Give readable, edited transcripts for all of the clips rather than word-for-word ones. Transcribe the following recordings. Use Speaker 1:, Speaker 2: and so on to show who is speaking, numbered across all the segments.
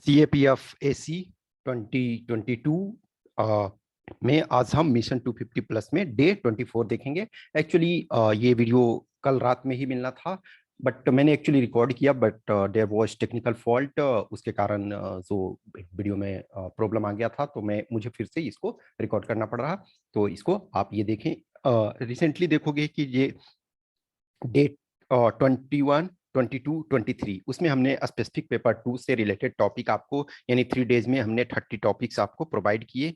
Speaker 1: CAPF AC 2022 में आज हम मिशन 250 प्लस में डे 24 देखेंगे। एक्चुअली ये वीडियो कल रात में ही मिलना था, बट मैंने एक्चुअली रिकॉर्ड किया, but there was technical fault. उसके कारण जो वीडियो में प्रॉब्लम आ गया था, तो मुझे फिर से इसको रिकॉर्ड करना पड़ रहा। तो इसको आप ये देखें, रिसेंटली देखोगे कि ये डेट 21, 22, 23 उसमें हमने स्पेसिफिक पेपर 2 से रिलेटेड टॉपिक आपको, यानी 3 डेज में हमने 30 टॉपिक्स आपको प्रोवाइड किए।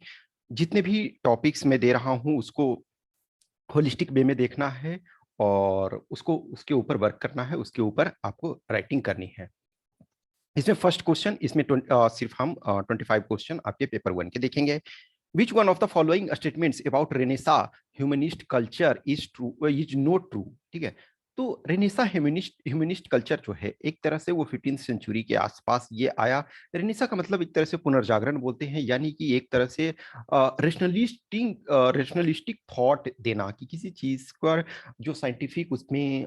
Speaker 1: जितने भी टॉपिक्स मैं दे रहा हूँ उसको होलिस्टिक वे में देखना है और उसको उसके ऊपर वर्क करना है, उसके ऊपर आपको राइटिंग करनी है। इसमें फर्स्ट क्वेश्चन, इसमें सिर्फ हम 25 क्वेश्चन आपके पेपर 1 के देखेंगे। Which one of the following statements about Renaissance humanist culture is true, is not true? ठीक है, तो रेनेसा ह्यूमनिस्ट कल्चर जो है, एक तरह से वो 15th सेंचुरी के आसपास ये आया। रेनेसा का मतलब एक तरह से पुनर्जागरण बोलते हैं, यानी कि एक तरह से रेशनलिस्टिक थॉट देना, कि किसी चीज पर जो साइंटिफिक उसमें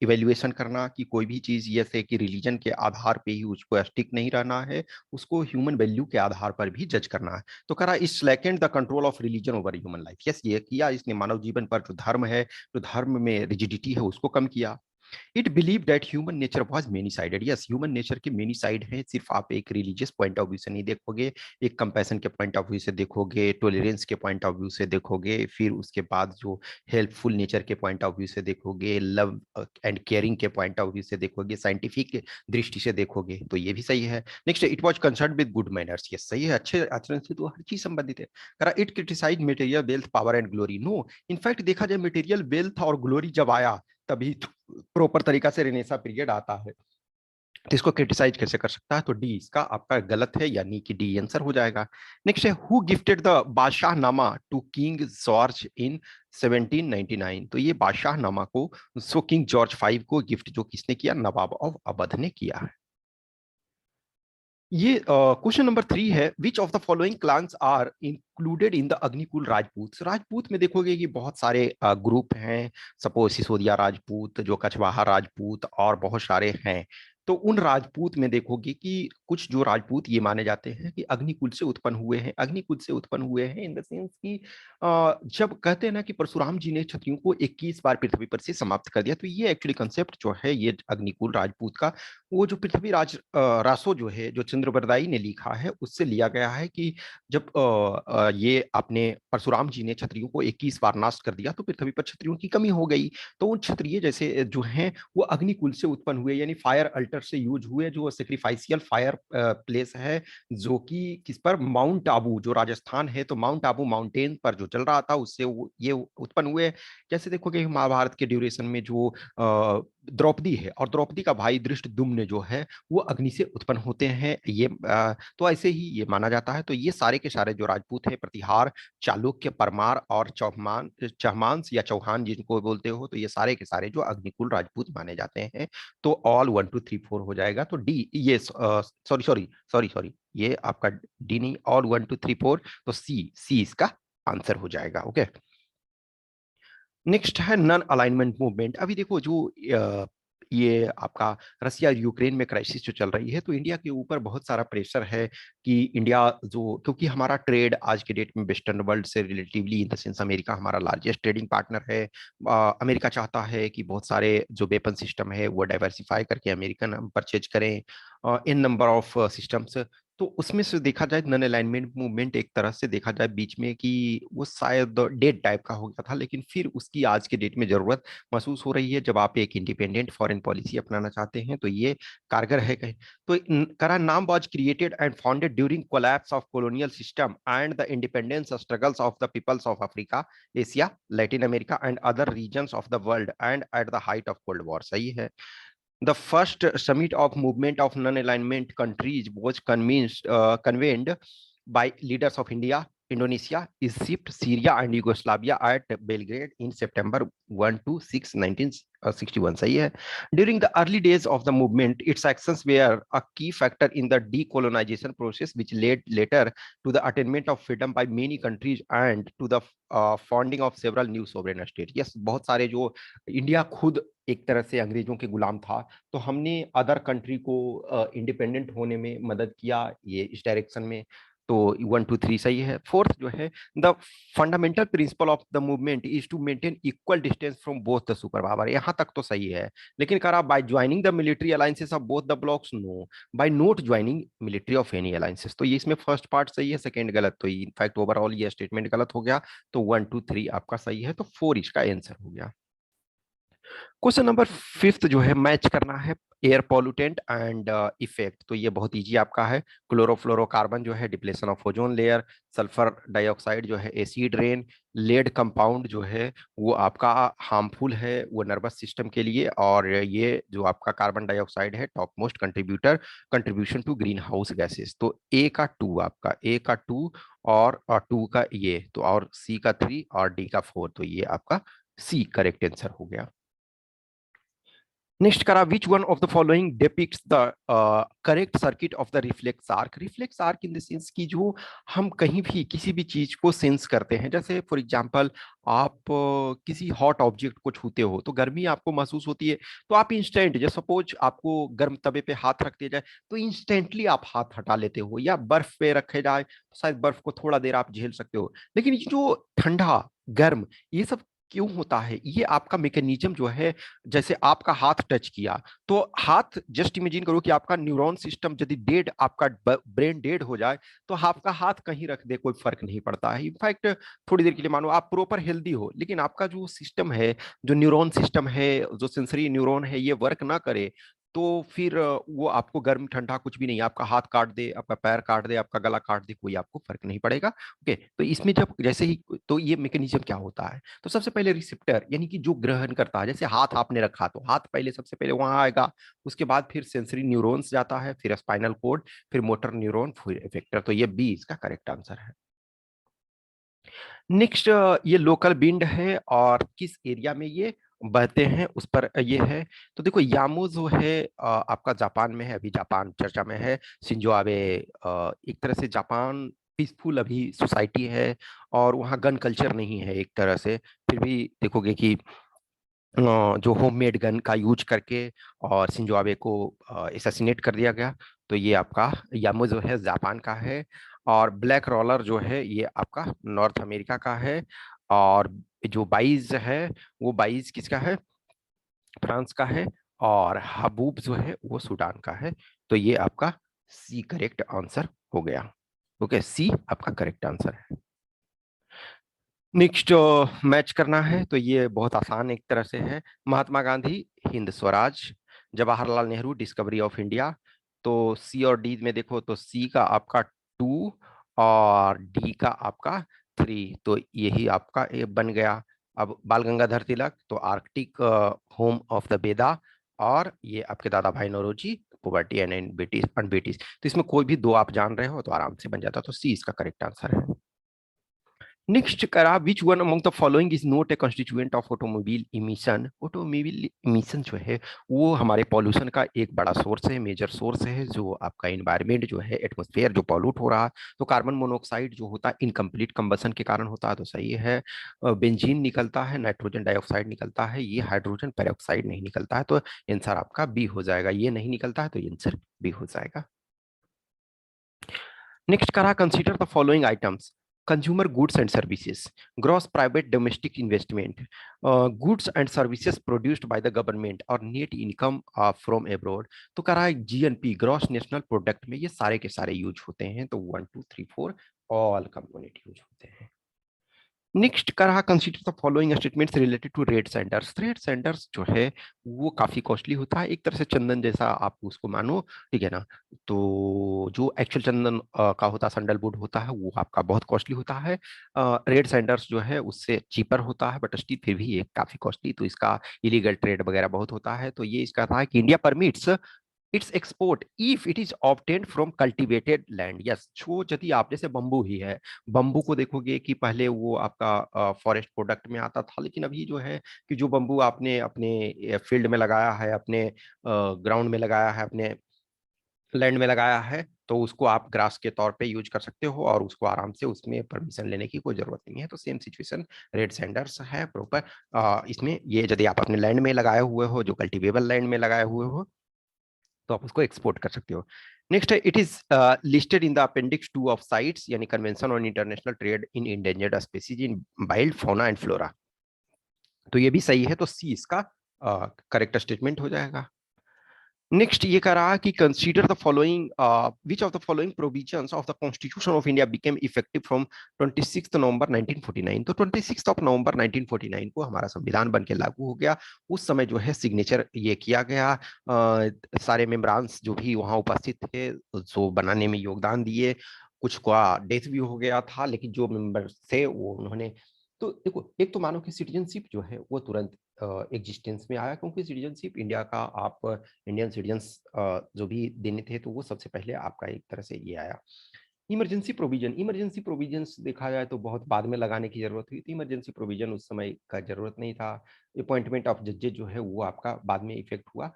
Speaker 1: इवेल्युएशन करना, कि कोई भी चीज जैसे कि रिलीजन के आधार पे ही उसको स्टिक नहीं रहना है, उसको ह्यूमन वैल्यू के आधार पर भी जज करना है। तो करा इस slackened the control of religion over human life. Yes, ये किया इसने, मानव जीवन पर जो धर्म है, जो धर्म में रिजिडिटी है, उसको कम किया। It believe that human nature was many sided. Yes, human nature के मेनी साइड है, सिर्फ आप एक रिलीजियस पॉइंट ऑफ व्यू से नहीं देखोगे, एक कंपैशन के पॉइंट ऑफ व्यू से देखोगे, टॉलरेंस के पॉइंट ऑफ व्यू से देखोगे, फिर उसके बाद जो हेल्पफुल नेचर के पॉइंट ऑफ व्यू से देखोगे, लव एंड केयरिंग के पॉइंट ऑफ व्यू से देखोगे, साइंटिफिक दृष्टि से देखोगे, तो ये भी सही है। Next, it was concern with good manners. Yes, सही है, अच्छे आचरण से तो हर चीज संबंधित है। करा it criticise material wealth power and glory. No, in fact देखा जाए मटेरियल वेल्थ और ग्लोरी जब आया, तभी प्रॉपर तरीका से रेनेसा पीरियड आता है। तो इसको क्रिटिसाइज कैसे कर सकता है? तो डी इसका आपका गलत है, यानी कि डी आंसर हो जाएगा। नेक्स्ट है, who gifted the Badshahnama to King George in 1799। तो ये बादशाहनामा को सो किंग जॉर्ज 5 को गिफ्ट जो किसने किया? नवाब ऑफ अवध ने किया है। ये क्वेश्चन नंबर 3 है, which of the following clans are included in the Agnikul Rajput. Rajput में देखोगे कि बहुत सारे ग्रुप हैं, सपोज सिसोदिया राजपूत, जो कछवाहा राजपूत, और बहुत सारे हैं। तो उन राजपूत में देखोगे कि कुछ जो राजपूत ये माने जाते हैं कि अग्निकुल से उत्पन्न हुए हैं। अग्निकुल से उत्पन्न हुए हैं इन द सेंस कि जब कहते हैं ना कि परशुराम जी ने क्षत्रियों को 21 बार पृथ्वी पर से समाप्त कर दिया, तो ये एक्चुअली कंसेप्ट जो है ये अग्निकुल राजपूत का, वो जो पृथ्वी रासो जो है, जो चंद्रवरदाई ने लिखा है, उससे लिया गया है कि जब ये अपने परशुराम जी ने क्षत्रियों को 21 बार नाश कर दिया, तो पृथ्वी पर क्षत्रियों की कमी हो गई। तो उन क्षत्रिय जैसे जो हैं वो अग्निकुल से उत्पन्न हुए, यानी फायर अल्टर से यूज हुए, जो सेक्रीफाइसियल फायर प्लेस है, जो कि किस पर? माउंट आबू, जो राजस्थान है, तो माउंट आबू माउंटेन पर जो चल रहा था, उससे ये उत्पन्न हुए। जैसे देखोगे महाभारत के ड्यूरेशन में जो द्रौपदी है, और द्रौपदी का भाई धृष्टद्युम्न जो है, वो अग्नि से उत्पन्न होते हैं। ये तो ऐसे ही ये माना जाता है। तो ये सारे के सारे जो राजपूत हैं, प्रतिहार, चालुक्य, परमार और चौहान, चहमांस या चौहान जिनको बोलते हो, तो ये सारे के सारे जो अग्निकुल राजपूत माने जाते हैं। तो ऑल 1 2 3 4 हो जाएगा। तो डी, ये सॉरी सॉरी सॉरी सॉरी, ये आपका डी नहीं, ऑल 1 2 3 4, तो सी सी इसका आंसर हो जाएगा। ओके, नेक्स्ट है नन अलाइनमेंट मूवमेंट। अभी देखो जो ये आपका रसिया यूक्रेन में क्राइसिस जो चल रही है, तो इंडिया के ऊपर बहुत सारा प्रेशर है कि इंडिया जो, क्योंकि हमारा ट्रेड आज के डेट में वेस्टर्न वर्ल्ड से relatively, in the sense America हमारा लार्जेस्ट ट्रेडिंग पार्टनर है। अमेरिका चाहता है कि बहुत सारे जो वेपन सिस्टम है वो डाइवर्सिफाई करके अमेरिकन परचेज करें इन नंबर ऑफ सिस्टम्स। तो उसमें से देखा जाए नन अलाइनमेंट मूवमेंट एक तरह से देखा जाए बीच में कि वो शायद डेड टाइप का हो गया था, लेकिन फिर उसकी आज के डेट में जरूरत महसूस हो रही है। जब आप एक इंडिपेंडेंट फॉरेन पॉलिसी अपनाना चाहते हैं, तो ये कारगर है कहीं। तो करा NAM was created and founded during collapse of colonial system and the independence struggles of the peoples of Africa, Asia, Latin America and other regions of the world and at the height of cold war. सही है। The first summit of movement of non-alignment countries was convened by leaders of India, Indonesia, Egypt, Syria, and Yugoslavia at Belgrade in September 1 to 6, 1961. सही है. During the early days of the movement, its actions were a key factor in the decolonization process, which led later to the attainment of freedom by many countries and to the founding of several new sovereign states. Yes, बहुत सारे जो India खुद एक तरह से अंग्रेजों के गुलाम था, तो हमने अदर कंट्री को इंडिपेंडेंट होने में मदद किया, ये इस डायरेक्शन में. तो 1 2 3 सही है. फोर्थ जो है, the fundamental principle of the movement is to maintain equal distance from both the super power. यहाँ तक तो सही है, लेकिन करा by joining the military alliances of both the blocs, no, by not joining military of any alliances. तो ये इसमें फर्स्ट पार्ट सही है, सेकंड गलत. तो इनफैक्ट ओवरऑल ये स्टेटमेंट गलत हो गया. तो 1 2 3 आपका सही है, तो 4 इसका आंसर हो गया. क्वेश्चन नंबर 5 जो है, मैच करना है एयर पॉल्यूटेंट एंड इफेक्ट. तो ये बहुत इजी आपका है. क्लोरोफ्लोरोकार्बन जो है depletion of ozone layer, sulphur dioxide जो है एसिड रेन, लेड कंपाउंड जो है वो आपका हार्मफुल है वो नर्वस सिस्टम के लिए, और ये जो आपका कार्बन डाइऑक्साइड है top most contribution to greenhouse gases. तो ए का 2, आपका ए का 2 और 2 का ये तो, और सी का 3 और डी का 4. तो ये आपका सी करेक्ट आंसर हो गया. नेक्स्ट करा, विच one of the following depicts the correct circuit of the reflex arc. Reflex arc in the sense की जो हम कहीं भी किसी भी चीज को सेंस करते हैं, जैसे फॉर एग्जांपल आप किसी हॉट ऑब्जेक्ट को छूते हो तो गर्मी आपको महसूस होती है, तो आप इंस्टेंट, जैसे सपोज आपको गर्म तवे पे हाथ रख दिया जाए तो इंस्टेंटली आप हाथ हटा लेते हो, या बर्फ पे रखे जाए तो शायद बर्फ को थोड़ा देर आप झेल सकते हो. लेकिन ये जो ठंडा गर्म ये सब क्यों होता है, ये आपका मैकेनिज्म जो है, जैसे आपका हाथ टच किया तो हाथ, जस्ट इमेजिन करो कि आपका न्यूरॉन सिस्टम यदि डेड, आपका ब्रेन डेड हो जाए तो आपका हाथ कहीं रख दे कोई फर्क नहीं पड़ता है. इनफैक्ट थोड़ी देर के लिए मानो आप प्रॉपर हेल्दी हो, लेकिन आपका जो सिस्टम है, जो न्यूरॉन सिस्टम है, जो सेंसरी न्यूरॉन है, ये वर्क ना करे तो फिर वो आपको गर्म ठंडा कुछ भी नहीं, आपका हाथ काट दे, आपका पैर काट दे, आपका गला काट दे, कोई आपको फर्क नहीं पड़ेगा. ओके, तो इसमें जब जैसे ही, तो ये मैकेनिज्म क्या होता है, तो सबसे पहले रिसेप्टर यानी कि जो ग्रहण करता है, जैसे हाथ आपने रखा तो हाथ पहले सबसे पहले वहां आएगा, उसके बाद फिर सेंसरी न्यूरॉन्स जाता है, फिर स्पाइनल कोड, फिर मोटर न्यूरॉन, फिर इफेक्टर. तो ये बी इसका करेक्ट आंसर है. नेक्स्ट, ये लोकल विंड है और किस एरिया में ये बहते हैं उस पर ये है. तो देखो यामू जो है आपका जापान में है, अभी जापान चर्चा में है. शिंजो आबे एक तरह से जापान पीसफुल अभी सोसाइटी है और वहाँ गन कल्चर नहीं है एक तरह से, फिर भी देखोगे कि जो होममेड गन का यूज करके और शिंजो आबे को एसेसिनेट कर दिया गया. तो ये आपका यामू जो है जापान का है. और ब्लैक रोलर जो है ये आपका नॉर्थ अमेरिका का है. और जो बाइज है वो बाइज किसका है, फ्रांस का है. और हबूब जो है वो सूडान का है. तो ये आपका सी करेक्ट आंसर हो गया. ओके, सी आपका करेक्ट आंसर है. नेक्स्ट मैच करना है तो ये बहुत आसान एक तरह से है. Mahatma Gandhi, Hind Swaraj, Jawaharlal Nehru, Discovery of India. तो सी और डी में देखो तो सी का आपका 2 और डी का आपका 3. तो यही आपका ये बन गया. अब बाल गंगाधर तिलक तो आर्कटिक होम ऑफ द बेदा, और ये आपके दादा भाई नौरोजी पोवर्टी एंड बेटीज. तो इसमें कोई भी दो आप जान रहे हो तो आराम से बन जाता. तो सी इसका करेक्ट आंसर है. नेक्स्ट करा, which one among the following is not a constituent of automobile emission. Automobile emission जो है वो हमारे पॉल्यूशन का एक बड़ा सोर्स है, मेजर सोर्स है. जो आपका इन्वायरमेंट जो है, एटमोस्फेयर जो पॉल्यूट हो रहा है, तो कार्बन मोनोऑक्साइड जो होता है इनकम्प्लीट कंबसन के कारण होता है. तो सही है. बेंजीन निकलता है, नाइट्रोजन डाइऑक्साइड निकलता है, ये हाइड्रोजन पेरोक्साइड नहीं निकलता है. तो आंसर आपका बी हो जाएगा. ये नहीं निकलता है तो आंसर बी हो जाएगा. नेक्स्ट करा, consider the following items. Consumer goods and services, gross private domestic investment, goods and services produced by the government, और net income from abroad. तो कह रहा है जीएनपी, ग्रॉस नेशनल प्रोडक्ट में ये सारे के सारे यूज होते हैं. तो 1 2 3 4 ऑल कंपोनेंट यूज होते हैं. नेक्स्ट कर रहा, consider the following statements related to red sanders. Red sanders जो है वो काफी कॉस्टली होता है, एक तरह से चंदन जैसा आप उसको मानो, ठीक है ना. तो जो एक्चुअल चंदन का होता है, सैंडलवुड होता है, वो आपका बहुत कॉस्टली होता है. रेड सैंडर्स जो है उससे चीपर होता है, बट स्टिल फिर भी ये काफी कॉस्टली. तो इसका इलीगल ट्रेड वगैरह बहुत होता है. तो ये इसका था कि India permits it's export if it is obtained from cultivated land. Yes, जो यदि आप जैसे बम्बू ही है, बम्बू को देखोगे कि पहले वो आपका फॉरेस्ट प्रोडक्ट में आता था, लेकिन अभी जो है कि जो बम्बू आपने अपने फील्ड में लगाया है, अपने ग्राउंड में लगाया है, अपने लैंड में लगाया है, तो उसको आप ग्रास के तौर पे यूज कर सकते हो और उसको आराम से उसमें परमिशन लेने की कोई जरूरत नहीं है। तो सेम सिचुएशन रेड सैंडर्स है प्रॉपर। इसमें ये यदि आप अपने लैंड में लगाए हुए हो, जो कल्टीवेबल लैंड में लगाए हुए हो, तो आप उसको एक्सपोर्ट कर सकते हो। नेक्स्ट है, it is listed in the appendix 2 of CITES, यानी convention on international trade in endangered species in wild fauna and flora. तो ये भी सही है, तो सी इसका करेक्ट स्टेटमेंट हो जाएगा। नेक्स्ट ये कह रहा कि consider the following, which of the following provisions of the constitution of India became effective from 26 नवंबर 1949। तो 26 नवंबर 1949 को हमारा संविधान बन के लागू हो गया। उस समय जो है सिग्नेचर ये किया गया, सारे मेंबरान्स जो भी वहां उपस्थित थे, जो बनाने में योगदान दिए, कुछ का डेथ भी हो गया था, लेकिन जो मेंबर थे वो उन्होंने, तो देखो एक तो मानो कि सिटीजनशिप जो है वो तुरंत एग्जिस्टेंस में आया, क्योंकि सिटीजनशिप इंडिया का, आप इंडियन सिटीजन्स जो भी देने थे, तो वो सबसे पहले आपका एक तरह से ये आया। इमरजेंसी प्रोविजंस देखा जाए तो बहुत बाद में लगाने की जरूरत हुई थी। इमरजेंसी प्रोविजन उस समय का जरूरत नहीं था। अपॉइंटमेंट ऑफ जजेज जो है वो आपका बाद में इफेक्ट हुआ।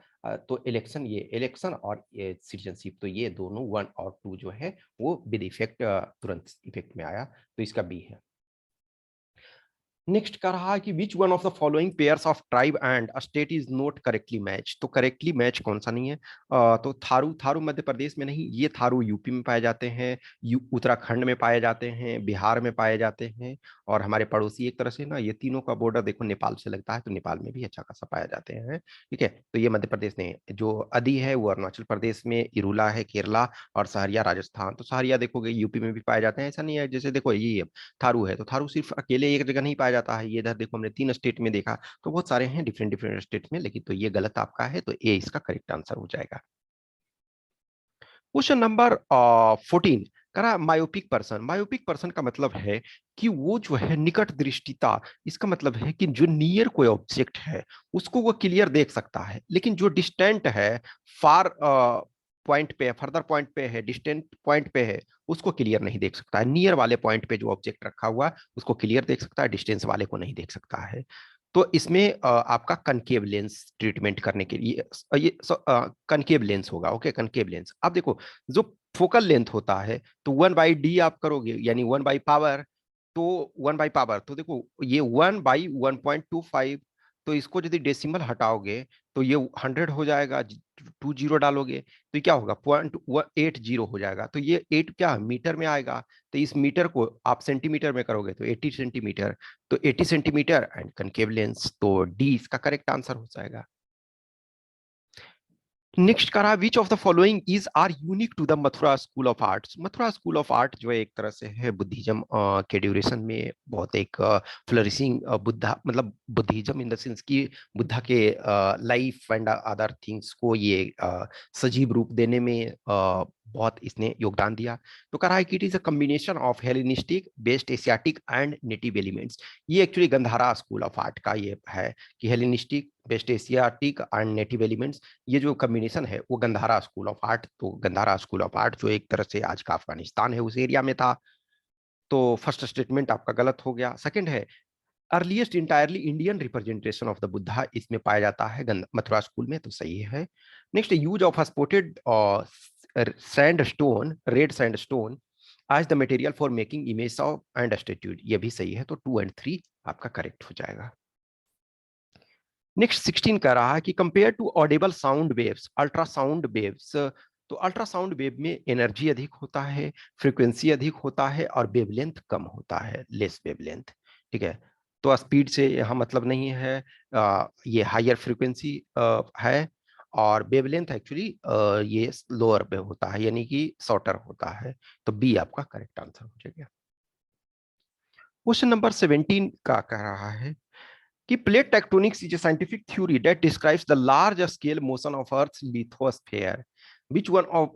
Speaker 1: तो इलेक्शन और सिटीजनशिप, तो ये दोनों 1 और 2 जो है वो विद इफेक्ट तुरंत इफेक्ट में आया, तो इसका बी है। नेक्स्ट कर रहा है कि which one of the following pairs of tribe and state is not correctly match. तो करेक्टली मैच कौन सा नहीं है? तो थारू मध्य प्रदेश में नहीं, ये थारू यूपी में पाए जाते हैं, उत्तराखंड में पाए जाते हैं, बिहार में पाए जाते हैं, और हमारे पड़ोसी एक तरह से ना, ये तीनों का बॉर्डर देखो नेपाल से लगता है, तो नेपाल में भी अच्छा खासा पाया जाते हैं। ठीक है, तो ये मध्य प्रदेश नहीं है। जो अदी है वो अरुणाचल प्रदेश में, इरुला है केरला, और सहरिया राजस्थान। तो सहरिया देखोगे यूपी में भी पाए जाते हैं, ऐसा नहीं है। जैसे देखो ये थारू है, तो थारू सिर्फ अकेले एक जगह नहीं पाया जाता है, ये इधर देखो हमने 3 स्टेट में देखा, तो बहुत सारे हैं डिफरेंट डिफरेंट स्टेट में, लेकिन तो ये गलत आपका है, तो ए इसका करेक्ट आंसर हो जाएगा। क्वेश्चन नंबर 14 करा, मायोपिक पर्सन का मतलब है कि वो जो है निकट दृष्टिता, इसका मतलब है कि जो नियर कोई ऑब्जेक्ट है उसको वो क्लियर देख सकता है, लेकिन जो डिस्टेंट है, फार पॉइंट पे, फर्दर पॉइंट पे है, डिस्टेंट पॉइंट पे है, उसको क्लियर नहीं देख सकता है। नियर वाले पॉइंट पे जो ऑब्जेक्ट रखा हुआ उसको क्लियर देख सकता है, डिस्टेंस वाले को नहीं देख सकता है। तो इसमें आपका कनकेव लेंस ट्रीटमेंट करने के लिए ये कनकेव लेंस होगा। Okay, concave lens. अब देखो, जो फोकल लेंथ होता है, तो 1/d आप करोगे, यानी 1/पावर, तो 1/पावर, तो देखो ये 1/1.25, तो इसको यदि डेसिमल हटाओगे तो ये 100 हो जाएगा, 20 डालोगे तो ये क्या होगा, 0.80 हो जाएगा। तो ये 8 क्या मीटर में आएगा, तो इस मीटर को आप सेंटीमीटर में करोगे तो 80 सेंटीमीटर, तो 80 सेंटीमीटर एंड कनकेव लेंस, तो डी इसका करेक्ट आंसर हो जाएगा। नेक्स्ट करा, which of the following is are unique to the Mathura school of arts. Mathura school of art जो है एक तरह से है बुद्धिज्म के ड्यूरेशन में बहुत एक फ्लरिशिंग बुद्धा, मतलब बुद्धिज्म इन द सेंस की बुद्धा के लाइफ एंड अदर थिंग्स को ये सजीव रूप देने में बहुत इसने योगदान दिया। तो कह रहा है कि it is a combination of Hellenistic, west Asiatic and native elements. ये actually Gandhara school of art का ये है कि Hellenistic, west Asiatic and native elements, ये जो कॉम्बिनेशन है वो गंधारा स्कूल ऑफ आर्ट। तो गंधारा स्कूल ऑफ आर्ट जो एक तरह से आज का अफगानिस्तान है उस एरिया में था। तो फर्स्ट स्टेटमेंट आपका गलत हो गया। सेकंड है, earliest entirely Indian representation of the Buddha, इसमें पाया जाता है मथुरा स्कूल में, तो सही है। Next, use of spotted sandstone, red sandstone as the material for making image of and statues, ये भी सही है, तो 2 और 3 आपका करेक्ट हो जाएगा। नेक्स्ट 16 कह रहा है कि compare to audible sound waves, ultrasound waves, तो अल्ट्रासाउंड वेव में एनर्जी अधिक होता है, फ्रीक्वेंसी अधिक होता है, और वेवलेंथ कम होता है, लेस वेवलेंथ। ठीक है, तो स्पीड से यहाँ मतलब नहीं है, ये हायर फ्रीक्वेंसी है, और वेवलेंथ एक्चुअली ये लोअर पे होता है, यानी कि शॉर्टर होता है, तो बी आपका करेक्ट आंसर हो जाएगा। क्वेश्चन नंबर 17 का कह रहा है कि plate tectonics is a scientific theory that describes the large scale motion of Earth's lithosphere. Which one of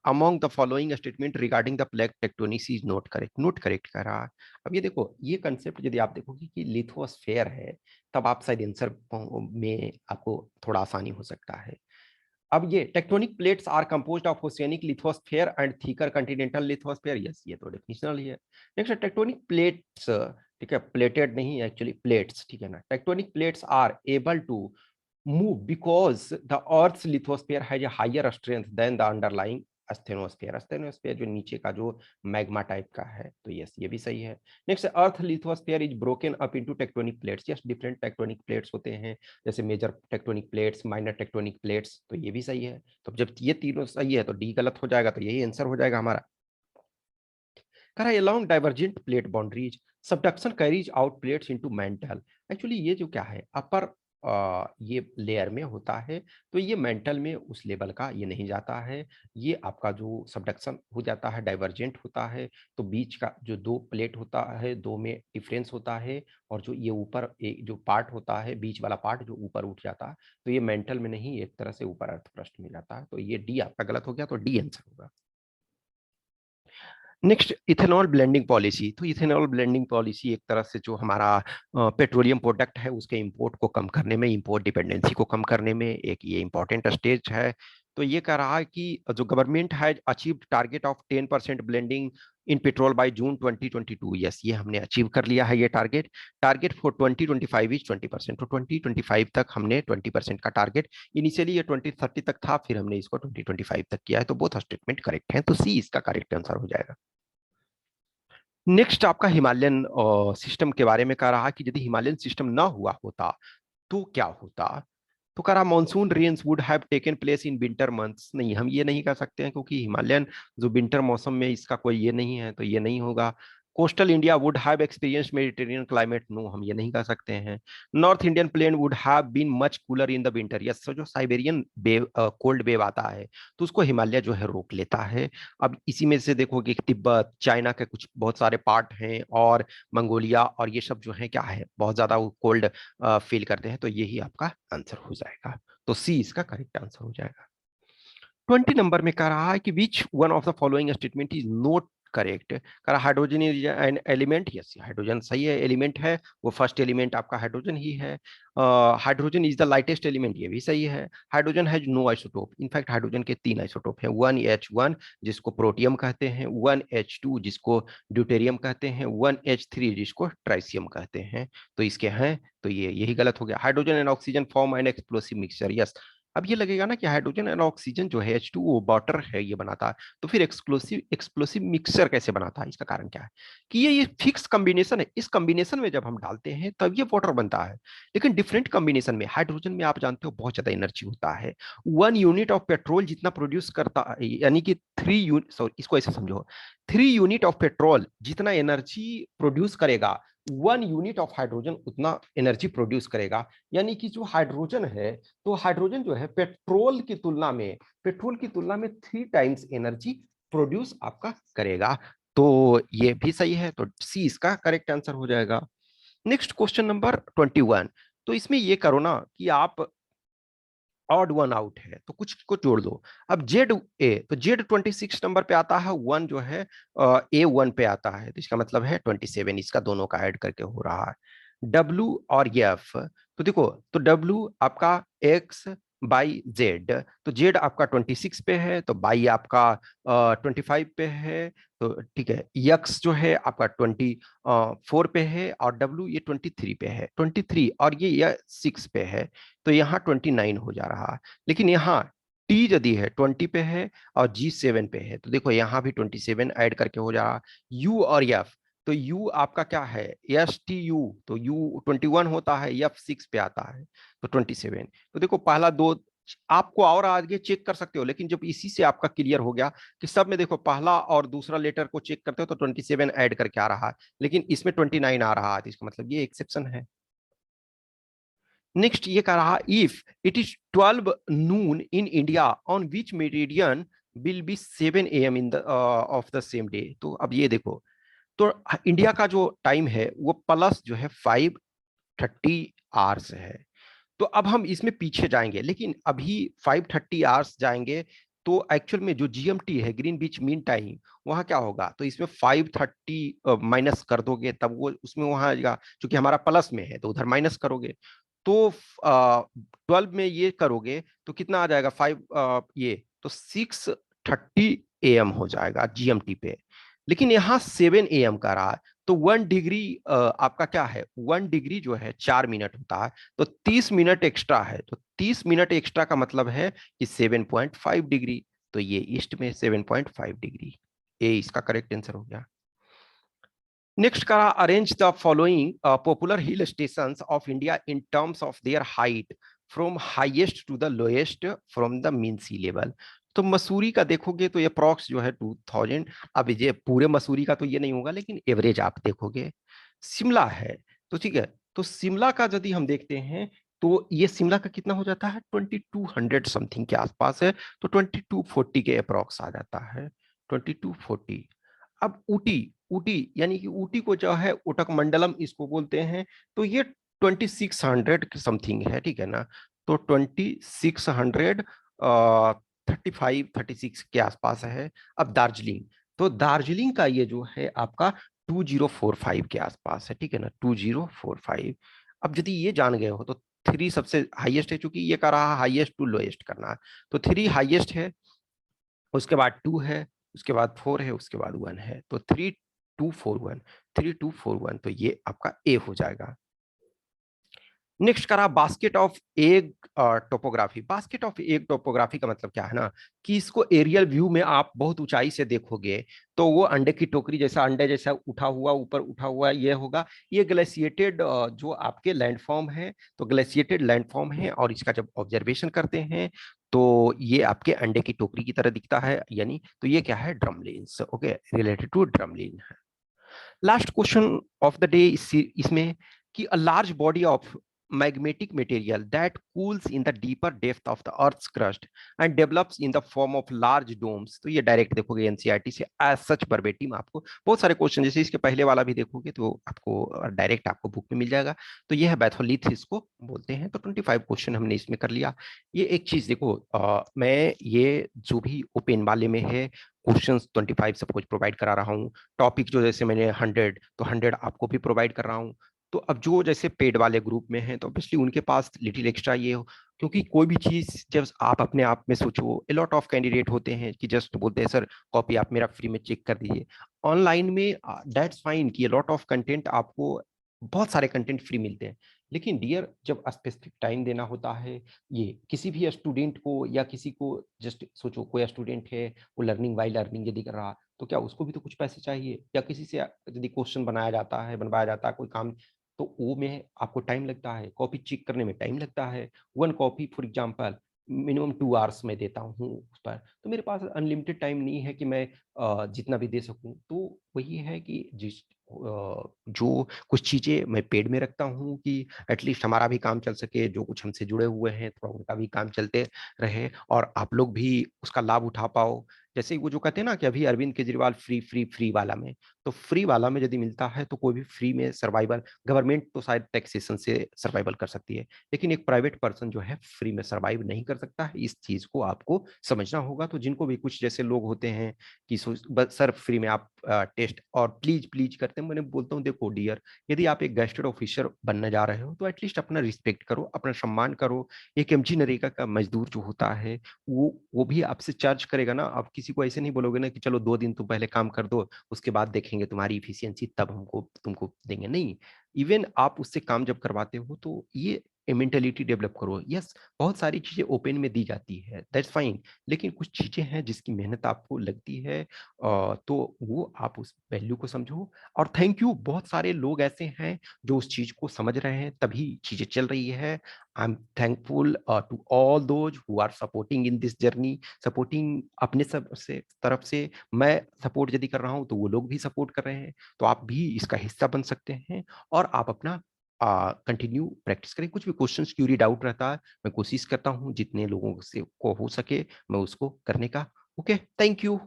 Speaker 1: among the following statement regarding the plate tectonics is not correct? Not correct कह रहा है। अब ये देखो, ये concept यदि आप देखोगे कि लिथोस्फेयर है, तब आप शायद आंसर में आपको थोड़ा आसानी हो सकता है। अब ये tectonic plates are composed of oceanic lithosphere and thicker continental lithosphere, yes ये तो डेफिनेशनल ही है। नेक्स्ट टेक्टोनिक प्लेट्स, ठीक है, प्लेटेड नहीं एक्चुअली प्लेट्स, ठीक है ना। Tectonic plates are able to move because the earth's lithosphere has a higher strength than the underlying asthenosphere। asthenosphere जो नीचे का जो मैग्मा टाइप का है, तो यस ये भी सही है। Next, earth lithosphere is broken up into tectonic plates, yes different tectonic plates होते हैं, जैसे major tectonic plates, minor tectonic plates, तो ये भी सही है। तो जब ये तीनों सही है तो डी गलत हो जाएगा, तो यही आंसर हो जाएगा हमारा। करा along divergent plate boundaries subduction carries out plates into mantle। Actually ये जो क्या है अपर ये लेयर में होता है, तो ये मेंटल में उस लेवल का ये नहीं जाता है, ये आपका जो सबडक्शन हो जाता है डाइवर्जेंट होता है, तो बीच का जो दो प्लेट होता है दो में डिफरेंस होता है, और जो ये ऊपर एक जो पार्ट होता है बीच वाला पार्ट जो ऊपर उठ जाता है, तो ये मेंटल में नहीं एक तरह से ऊपर अर्थ पृष्ठ में जाता है, तो ये डी आपका गलत हो गया, तो डी आंसर होगा। Next, ethanol blending policy. तो इथेनॉल ब्लेंडिंग पॉलिसी एक तरह से जो हमारा पेट्रोलियम प्रोडक्ट है उसके इंपोर्ट को कम करने में, इंपोर्ट डिपेंडेंसी को कम करने में एक ये इंपॉर्टेंट स्टेज है। तो ये कह रहा है कि जो government has achieved target of 10% blending in petrol by June 2022, yes ये हमने अचीव कर लिया है ये टारगेट। टारगेट फॉर 2025 इज 20%, तो 2025 तक हमने 20% का टारगेट, इनिशियली ये 2030 तक था, फिर हमने इसको 2025 तक किया है, तो बोथ स्टेटमेंट करेक्ट है, तो सी इसका करेक्ट आंसर हो जाएगा। नेक्स्ट आपका हिमालयन सिस्टम के बारे में कह रहा कि यदि हिमालयन सिस्टम ना हुआ होता तो क्या होता। तो कह रहा monsoon rains would have taken place in winter months, नहीं हम ये नहीं कह सकते हैं क्योंकि हिमालयन जो विंटर मौसम में इसका कोई ये नहीं है, तो ये नहीं होगा। Coastal India would have experience Mediterranean climate, no हम ये नहीं कह सकते हैं। North Indian plain would have been much cooler in the winter, yes जो साइबेरियन वेव कोल्ड वेव आता है तो उसको हिमालय जो है रोक लेता है। अब इसी में से देखोगे कि तिब्बत चाइना के कुछ बहुत सारे पार्ट हैं, और मंगोलिया और ये सब जो है क्या है बहुत ज्यादा कोल्ड फील करते हैं, तो यही आपका आंसर हो जाएगा, तो सी इसका करेक्ट आंसर हो जाएगा। 20 नंबर में कह रहा है कि which one of the following statement is not correct. कह रहा hydrogen is an element, yes hydrogen सही है, एलिमेंट है, वो फर्स्ट एलिमेंट आपका हाइड्रोजन ही है। Hydrogen is the lightest element, ये भी सही है। Hydrogen has no isotope, in fact hydrogen के 3 आइसोटोप हैं, 1H1 जिसको प्रोटियम कहते हैं, 1H2 जिसको ड्यूटेरियम कहते हैं, 1H3 जिसको ट्राइसियम कहते हैं, तो इसके हैं, तो ये यही गलत हो गया। Hydrogen and oxygen form an explosive mixture, yes. अब ये लगेगा ना कि हाइड्रोजन एंड ऑक्सीजन जो है H2O वाटर है ये बनाता है, तो फिर एक्सप्लोसिव एक्सप्लोसिव मिक्सचर कैसे बनाता है, इसका कारण क्या है कि ये फिक्स कॉम्बिनेशन है, इस कॉम्बिनेशन में जब हम डालते हैं तब ये वाटर बनता है। लेकिन डिफरेंट कॉम्बिनेशन में हाइड्रोजन में आप जानते हो बहुत ज्यादा एनर्जी होता है, 1 यूनिट ऑफ पेट्रोल जितना प्रोड्यूस करता है, यानी कि 3 यूनिट, सॉरी इसको ऐसे समझो, 3 यूनिट ऑफ पेट्रोल जितना एनर्जी प्रोड्यूस करेगा 1 यूनिट ऑफ हाइड्रोजन उतना एनर्जी प्रोड्यूस करेगा। यानी कि जो हाइड्रोजन है, तो हाइड्रोजन जो है पेट्रोल की तुलना में 3 टाइम्स एनर्जी प्रोड्यूस आपका करेगा, तो ये भी सही है, तो सी इसका करेक्ट आंसर हो जाएगा। Next question number 21। तो इसमें ये करो ना कि आप ऑड वन आउट है तो कुछ को जोड़ दो। अब जेड ए, तो जेड 26 नंबर पे आता है, वन जो है ए 1 पे आता है, तो इसका मतलब है 27, इसका दोनों का ऐड करके हो रहा है। डब्ल्यू और एफ, तो देखो तो डब्ल्यू आपका एक्स बाई जेड, तो जेड आपका 26 पे है, तो बाई आपका 25 पे है, तो ठीक है। यक्स जो है आपका 24 पे है, और डब्ल्यू ये 23 पे है, 23 और ये 6 पे है, तो यहाँ 29 हो जा रहा है। लेकिन यहाँ टी यदि है 20 पे है और जी 7 पे है, तो देखो यहाँ भी 27 ऐड करके हो जा रहा। यू और एफ, तो यू आपका क्या है STU, तो यू 21 होता है, एफ 6 पे आता है, तो 27। तो देखो पहला दो आपको और आगे चेक कर सकते हो, लेकिन जब इसी से आपका क्लियर हो गया कि सब में देखो पहला और दूसरा लेटर को चेक करते हो तो 27 ऐड करके आ रहा है, लेकिन इसमें 29 आ रहा है, तो इसका मतलब ये एक्सेप्शन है। नेक्स्ट ये कह रहा if it is 12 Noon in India on which meridian will be 7 AM in the of the same day. तो अब ये देखो, तो इंडिया का जो टाइम है वो प्लस जो है 5:30 है। तो अब हम इसमें पीछे जाएंगे, लेकिन अभी 5:30 जाएंगे, तो एक्चुअल में जो GMT है ग्रीन बीच मीन टाइम, वहां क्या होगा, तो इसमें 5:30 माइनस कर दोगे तब वो उसमें वहां आएगा, क्योंकि हमारा प्लस में है तो उधर माइनस करोगे, तो 12 में ये करोगे तो कितना आ जाएगा 5 ये तो 6:30 AM हो जाएगा GMT पे। लेकिन यहाँ 7 AM का रहा है तो 1 डिग्री आपका क्या है, 1 डिग्री जो है 4 मिनट होता है, तो 30 मिनट एक्स्ट्रा है, तो 30 मिनट एक्स्ट्रा का मतलब है कि 7.5 डिग्री। तो ये ईस्ट में 7.5 डिग्री, ए इसका करेक्ट आंसर हो गया। नेक्स्ट करा, arrange the following popular hill station of India in terms of their height from highest to the lowest from the mean sea level. तो मसूरी का देखोगे तो ये अप्रॉक्स जो है 2000, अब ये पूरे मसूरी का तो ये नहीं होगा लेकिन एवरेज आप देखोगे। शिमला है, तो ठीक है, तो शिमला का यदि हम देखते हैं तो ये शिमला का कितना हो जाता है 2200 समथिंग के आसपास है, तो 2240 के अप्रॉक्स आ जाता है, 2240। अब ऊटी, ऊटी यानी कि ऊटी को जो है उटक मंडलम इसको बोलते हैं, तो ये 2600 समथिंग है, ठीक है ना, तो 2600 35-36 के आसपास है। अब दार्जिलिंग, तो दार्जिलिंग का ये जो है आपका 2045 के आसपास है, ठीक है ना, 2045। अब यदि ये जान गए हो तो 3 सबसे हाईएस्ट है, चूंकि ये कर रहा है हाईएस्ट टू लोएस्ट करना है, तो 3 हाईएस्ट है, उसके बाद 2 है, उसके बाद 4 है, उसके बाद 1 है, तो 3241, 3241, तो ये आपका ए हो जाएगा। नेक्स्ट करा basket of egg topography. Basket of egg topography का मतलब क्या है ना, कि इसको एरियल व्यू में आप बहुत ऊंचाई से देखोगे तो वो अंडे की टोकरी जैसा, अंडे जैसा उठा हुआ, ऊपर उठा हुआ ये होगा। ये ग्लेशिएटेड जो आपके लैंडफॉर्म है, तो ग्लेशिएटेड लैंडफॉर्म है, और इसका जब ऑब्जर्वेशन करते हैं तो ये आपके अंडे की टोकरी की तरह दिखता है, यानी तो ये क्या है, drumlins, okay, related to drumlin है। Last question of the day इसमें, कि a large body of magmatic material that cools in the deeper depth of the earth's crust and develops in the form of large domes। तो ये direct देखोगे NCERT से as such verbatim, आपको बहुत सारे question जैसे इसके पहले वाला भी देखोगे तो आपको डायरेक्ट आपको बुक में मिल जाएगा। तो ये है बैथोलिथ इसको बोलते हैं। तो 25 क्वेश्चन हमने इसमें कर लिया। ये एक चीज देखो, मैं ये जो भी ओपन वाले में है क्वेश्चंस 25 सब कुछ प्रोवाइड करा रहा हूँ। टॉपिक जो जैसे मैंने 100, तो 100 आपको भी प्रोवाइड कर रहा हूँ। तो अब जो जैसे पेड वाले ग्रुप में हैं तो ऑब्वियसली उनके पास लिटिल एक्स्ट्रा ये हो, क्योंकि कोई भी चीज जब आप अपने आप में सोचो, ए लॉट ऑफ कैंडिडेट होते हैं कि जस्ट बोलते हैं सर कॉपी आप मेरा फ्री में चेक कर दीजिए। ऑनलाइन में दैट्स फाइन कि लॉट ऑफ कंटेंट आपको, बहुत सारे कंटेंट फ्री मिलते हैं, लेकिन डियर जब स्पेसिफिक टाइम देना होता है, ये किसी भी स्टूडेंट को या किसी को, जस्ट सोचो कोई स्टूडेंट है वो लर्निंग बाय लर्निंग यदि कर रहा, तो क्या उसको भी तो कुछ पैसे चाहिए, या किसी से यदि क्वेश्चन बनाया जाता है, बनवाया जाता है कोई काम, तो वो में आपको टाइम लगता है, कॉपी चेक करने में टाइम लगता है। 1 copy for example minimum 2 hours में देता हूँ उस पर, तो मेरे पास अनलिमिटेड टाइम नहीं है कि मैं जितना भी दे सकूं। तो वही है कि जिस जो कुछ चीजें मैं पेड में रखता हूँ कि एटलीस्ट हमारा भी काम चल सके, जो कुछ हमसे जुड़े हुए हैं थोड़ा उनका भी काम चलते रहे, और आप लोग भी उसका लाभ उठा पाओ। जैसे वो जो कहते हैं ना कि अभी Arvind Kejriwal free free free वाला में, तो फ्री वाला में यदि मिलता है तो कोई भी फ्री में सर्वाइवल, गवर्नमेंट तो शायद टैक्सेशन से सर्वाइवल कर सकती है, लेकिन एक प्राइवेट पर्सन जो है फ्री में सर्वाइव नहीं कर सकता है। इस चीज को आपको समझना होगा। तो जिनको भी कुछ जैसे लोग होते हैं कि सर फ्री में आप टेस्ट और प्लीज प्लीज करते हैं, मैंने बोलता हूँ देखो डियर, यदि आप एक गेस्टेड ऑफिसर बनने जा रहे हो तो एटलीस्ट अपना रिस्पेक्ट करो, अपना सम्मान करो। एक एमजी नरेगा का मजदूर जो होता है वो भी आपसे चार्ज करेगा ना। आप किसी को ऐसे नहीं बोलोगे ना कि चलो 2 दिन तुम पहले काम कर दो, उसके बाद देखेंगे तुम्हारी इफिशियंसी, तब हमको तुमको देंगे, नहीं। इवन आप उससे काम जब करवाते हो तो ये मेंटेलिटी डेवलप करो। यस, बहुत सारी चीजें ओपन में दी जाती है, दैट्स फाइन, लेकिन कुछ चीजें हैं जिसकी मेहनत आपको लगती है, तो वो आप उस वैल्यू को समझो। और थैंक यू, बहुत सारे लोग ऐसे हैं जो उस चीज को समझ रहे हैं, तभी चीजें चल रही है। I am thankful to all those who are supporting in this journey, supporting अपने सब से तरफ से। मैं सपोर्ट यदि कर रहा हूं तो वो लोग भी सपोर्ट कर रहे हैं, तो आप भी इसका हिस्सा बन सकते हैं, और आप अपना कंटिन्यू प्रैक्टिस करें। कुछ भी क्वेश्चन क्यूरी डाउट रहता है, मैं कोशिश करता हूं जितने लोगों से को हो सके मैं उसको करने का। Okay, thank you.